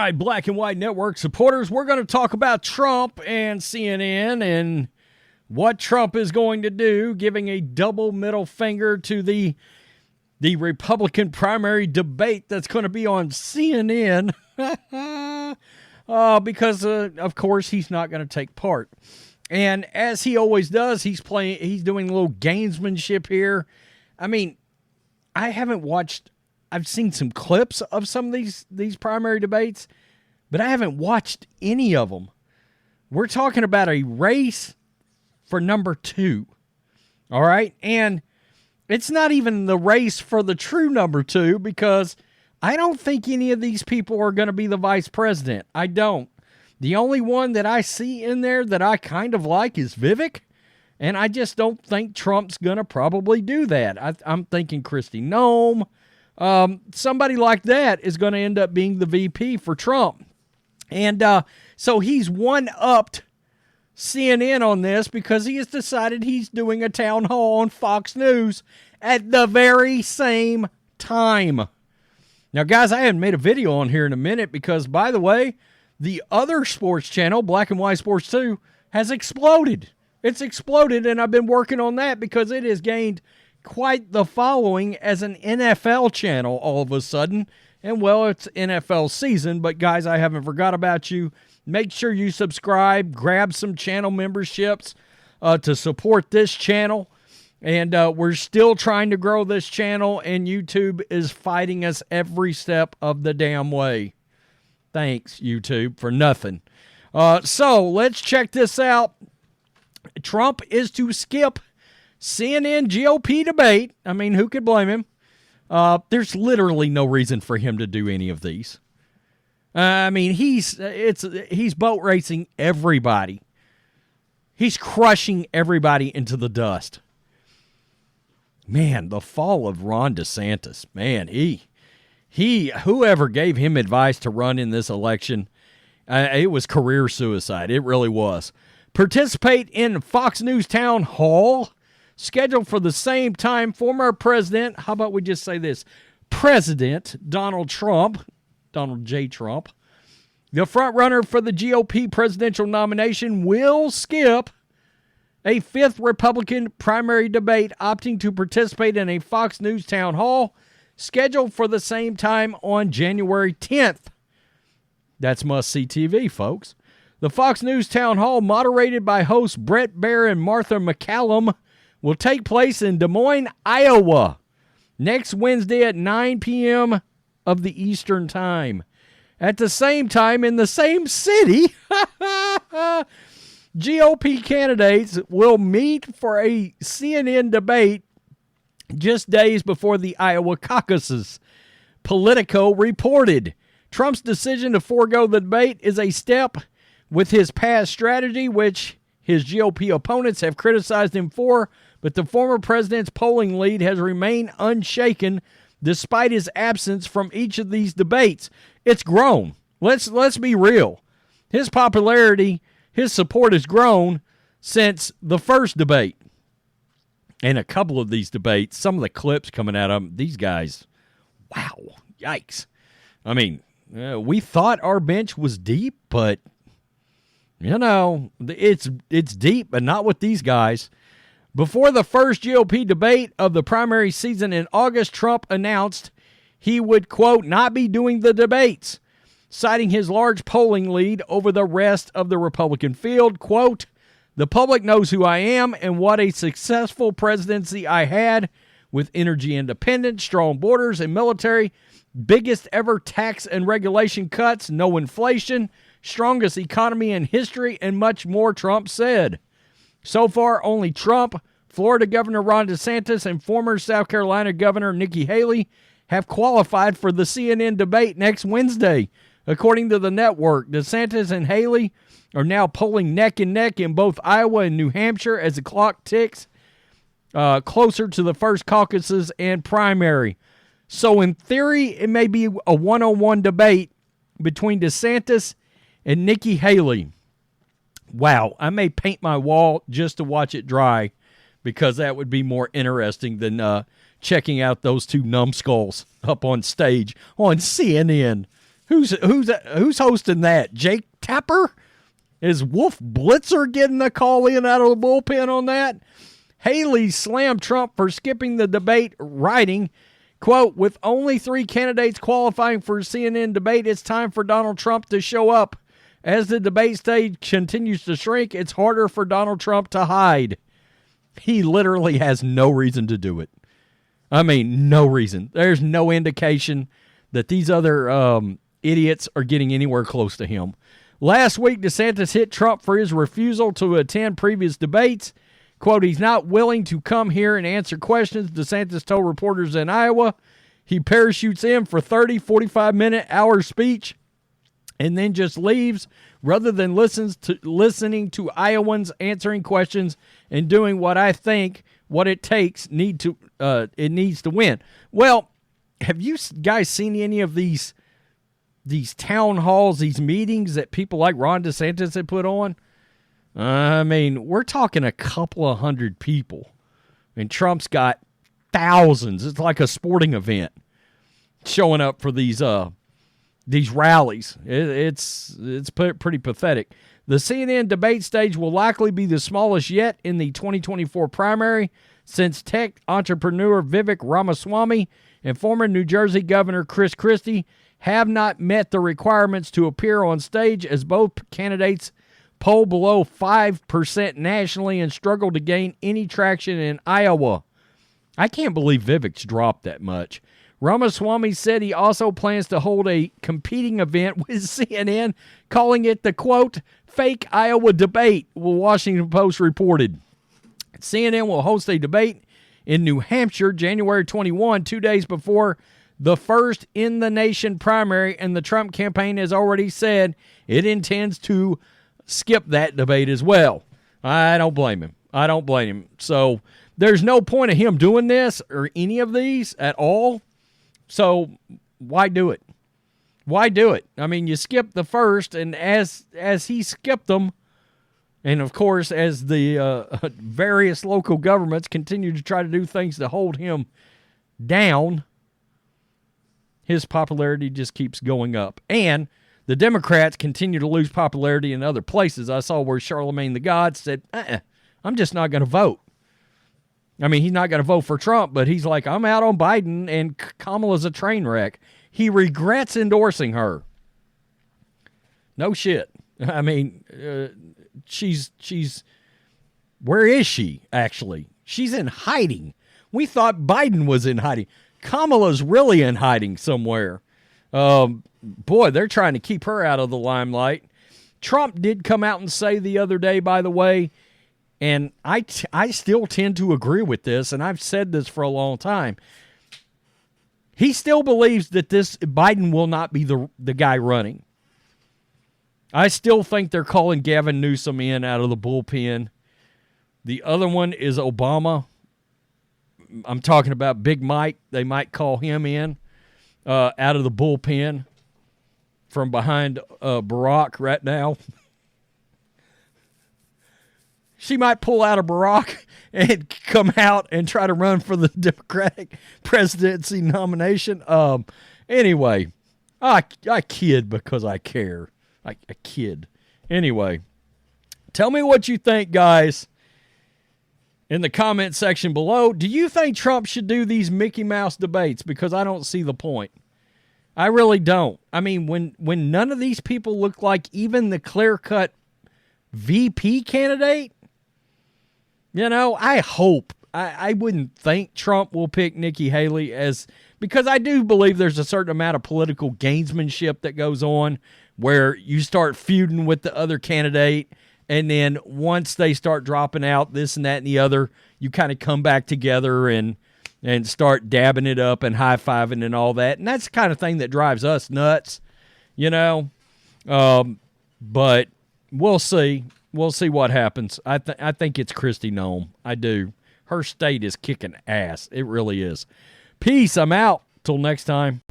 right, Black and White Network supporters, we're going to talk about Trump and CNN and what Trump is going to do, giving a double middle finger to the Republican primary debate that's going to be on CNN because, of course, he's not going to take part. And as he always does, he's doing a little gamesmanship here. I mean, I've seen some clips of some of these primary debates, but I haven't watched any of them. We're talking about a race for number 2. All right? And it's not even the race for the true number 2 because I don't think any of these people are going to be the vice president. I don't. The only one that I see in there that I kind of like is Vivek, and I just don't think Trump's going to probably do that. I'm thinking Kristi Noem. Somebody like that is going to end up being the VP for Trump. And so he's one-upped CNN on this because he has decided he's doing a town hall on Fox News at the very same time. Now, guys, I haven't made a video on here in a minute because, by the way, the other sports channel, Black and White Sports 2, has exploded. It's exploded, and I've been working on that because it has gained quite the following as an NFL channel all of a sudden. And, well, it's NFL season, but, guys, I haven't forgot about you. Make sure you subscribe, grab some channel memberships to support this channel. And we're still trying to grow this channel, and YouTube is fighting us every step of the damn way. Thanks, YouTube, for nothing. So let's check this out. Trump is to skip CNN GOP debate. I mean, who could blame him? There's literally no reason for him to do any of these. I mean, he's boat racing everybody. He's crushing everybody into the dust. Man, the fall of Ron DeSantis. Man, whoever gave him advice to run in this election, it was career suicide. It really was. Participate in Fox News town hall scheduled for the same time former president, how about we just say this, President Donald J. Trump, the frontrunner for the GOP presidential nomination, will skip a 5th Republican primary debate, opting to participate in a Fox News town hall scheduled for the same time on January 10th. That's must-see TV, folks. The Fox News town hall, moderated by hosts Brett Baier and Martha McCallum, will take place in Des Moines, Iowa, next Wednesday at 9 p.m. of the Eastern Time. At the same time, in the same city, GOP candidates will meet for a CNN debate just days before the Iowa caucuses. Politico reported Trump's decision to forego the debate is a step with his past strategy, which his GOP opponents have criticized him for, but the former president's polling lead has remained unshaken despite his absence from each of these debates. It's grown. Let's be real. His popularity, his support has grown since the first debate. And a couple of these debates, some of the clips coming out of them, these guys, wow, yikes. I mean, we thought our bench was deep, but, you know, it's deep, but not with these guys. Before the first GOP debate of the primary season in August, Trump announced he would, quote, not be doing the debates, citing his large polling lead over the rest of the Republican field. Quote, the public knows who I am and what a successful presidency I had with energy independence, strong borders, and military, biggest ever tax and regulation cuts, no inflation, strongest economy in history, and much more, Trump said. So far, only Trump, Florida Governor Ron DeSantis, and former South Carolina Governor Nikki Haley have qualified for the CNN debate next Wednesday. According to the network, DeSantis and Haley are now polling neck and neck in both Iowa and New Hampshire as the clock ticks closer to the first caucuses and primary. So in theory, it may be a one-on-one debate between DeSantis and Nikki Haley. Wow, I may paint my wall just to watch it dry because that would be more interesting than checking out those two numbskulls up on stage on CNN. Who's hosting that? Jake Tapper? Is Wolf Blitzer getting a call in out of the bullpen on that? Haley slammed Trump for skipping the debate, writing, quote, with only 3 candidates qualifying for CNN debate, it's time for Donald Trump to show up. As the debate stage continues to shrink, it's harder for Donald Trump to hide. He literally has no reason to do it. I mean, no reason. There's no indication that these other idiots are getting anywhere close to him. Last week, DeSantis hit Trump for his refusal to attend previous debates. Quote, he's not willing to come here and answer questions, DeSantis told reporters in Iowa. He parachutes in for 30, 45-minute hour speech and then just leaves rather than listening to Iowans answering questions and doing what I think what it takes it needs to win. Well, have you guys seen any of these town halls, these meetings that people like Ron DeSantis had put on? I mean, we're talking a couple of hundred people, and Trump's got thousands. It's like a sporting event showing up for these rallies. It's pretty pathetic. The CNN debate stage will likely be the smallest yet in the 2024 primary, since tech entrepreneur Vivek Ramaswamy and former New Jersey Governor Chris Christie have not met the requirements to appear on stage, as both candidates poll below 5% nationally and struggle to gain any traction in Iowa. I can't believe Vivek's dropped that much. Ramaswamy said he also plans to hold a competing event with CNN, calling it the, quote, fake Iowa debate, the Washington Post reported. CNN will host a debate in New Hampshire January 21, 2 days before the first in-the-nation primary, and the Trump campaign has already said it intends to skip that debate as well. I don't blame him. So there's no point of him doing this or any of these at all. So why do it? Why do it? I mean, you skip the first, and as he skipped them, and of course, as the various local governments continue to try to do things to hold him down, his popularity just keeps going up. And the Democrats continue to lose popularity in other places. I saw where Charlemagne the God said, I'm just not going to vote. I mean, he's not going to vote for Trump, but he's like, I'm out on Biden, and Kamala's a train wreck. He regrets endorsing her. No shit. I mean, she's where is she, actually? She's in hiding. We thought Biden was in hiding. Kamala's really in hiding somewhere. Boy, they're trying to keep her out of the limelight. Trump did come out and say the other day, by the way, and I still tend to agree with this, and I've said this for a long time. He still believes that this Biden will not be the guy running. I still think they're calling Gavin Newsom in out of the bullpen. The other one is Obama. I'm talking about Big Mike. They might call him in out of the bullpen from behind Barack right now. She might pull out of Barack and come out and try to run for the Democratic presidency nomination. Anyway, I kid because I care. I kid. Anyway, tell me what you think, guys, in the comment section below. Do you think Trump should do these Mickey Mouse debates? Because I don't see the point. I really don't. I mean, when none of these people look like even the clear-cut VP candidate, you know, I hope. I wouldn't think Trump will pick Nikki Haley because I do believe there's a certain amount of political gamesmanship that goes on where you start feuding with the other candidate, and then once they start dropping out this and that and the other, you kind of come back together and start dabbing it up and high-fiving and all that. And that's the kind of thing that drives us nuts, you know. But we'll see. We'll see what happens. I think it's Kristi Noem. I do. Her state is kicking ass. It really is. Peace. I'm out. Till next time.